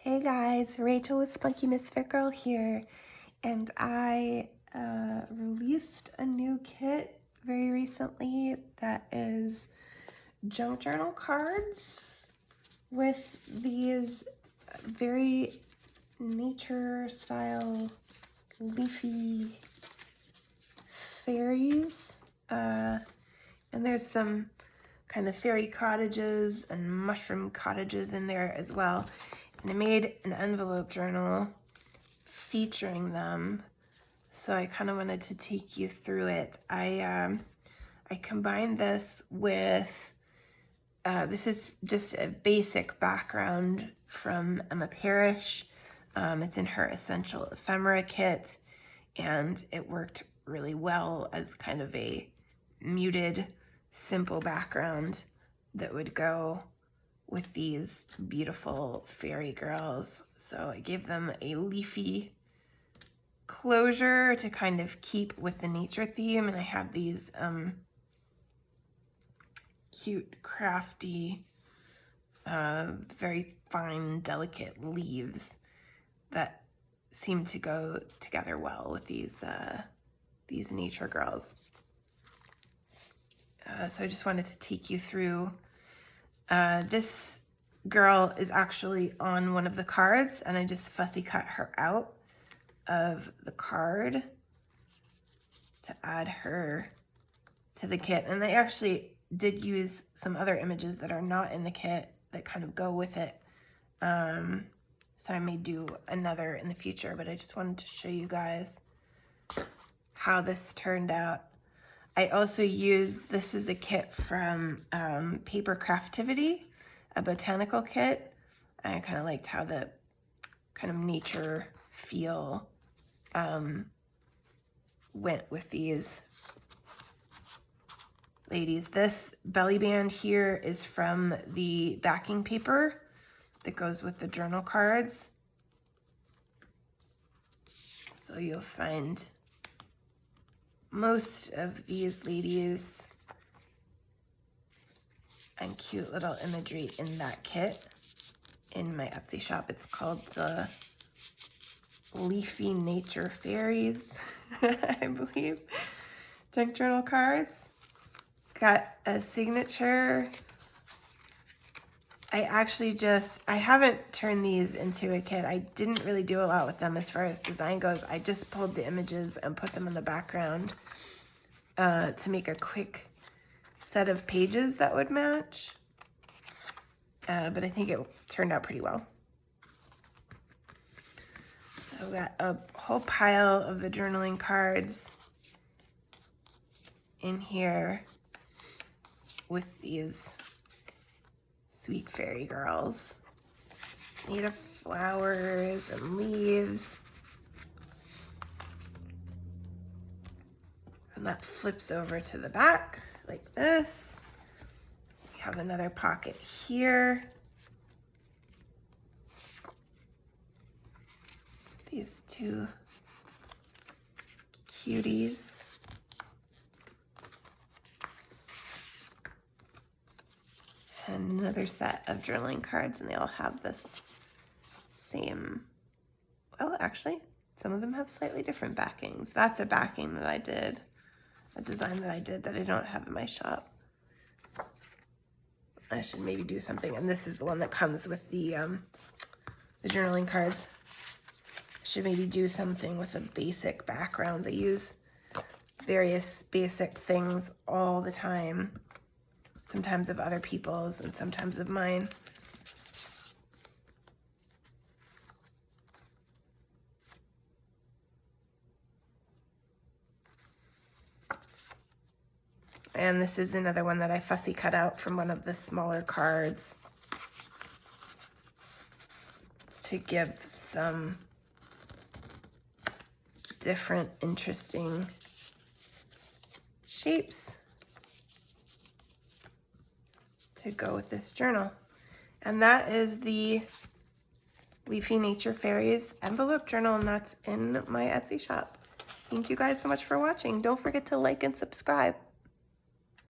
Hey guys, Rachel with Spunky Misfit Girl here, and I released a new kit very recently that is junk journal cards with these very nature style leafy fairies, and there's some kind of fairy cottages and mushroom cottages in there as well. And I made an envelope journal featuring them, so I kind of wanted to take you through it. I combined this with, this is just a basic background from Emma Parrish. It's in her Essential Ephemera kit, and it worked really well as kind of a muted, simple background that would go with these beautiful fairy girls. So I gave them a leafy closure to kind of keep with the nature theme, and I had these cute, crafty, very fine, delicate leaves that seem to go together well with these nature girls. So I just wanted to take you through. This girl is actually on one of the cards, and I just fussy cut her out of the card to add her to the kit. And I actually did use some other images that are not in the kit that kind of go with it. So I may do another in the future, but I just wanted to show you guys how this turned out. I also used, this is a kit from Paper Craftivity, a botanical kit. I kind of liked how the kind of nature feel went with these ladies. This belly band here is from the backing paper that goes with the journal cards. So you'll find most of these ladies and cute little imagery in that kit in my Etsy shop. It's called the Leafy Nature Fairies, I believe. Junk journal cards. Got a signature. I haven't turned these into a kit. I didn't really do a lot with them as far as design goes. I just pulled the images and put them in the background to make a quick set of pages that would match. But I think it turned out pretty well. So I've got a whole pile of the journaling cards in here with these sweet fairy girls made of flowers and leaves. And that flips over to the back like this. We have another pocket here. These two cuties. And another set of journaling cards, and they all have this same, well, actually, some of them have slightly different backings. That's a backing that I did, a design that I did that I don't have in my shop. I should maybe do something, and this is the one that comes with the journaling cards. I should maybe do something with the basic backgrounds. I use various basic things all the time. Sometimes of other people's and sometimes of mine. And this is another one that I fussy cut out from one of the smaller cards to give some different, interesting shapes to go with this journal. And that is the Leafy Nature Fairies envelope journal, and that's in my Etsy shop. Thank you guys so much for watching. Don't forget to like and subscribe.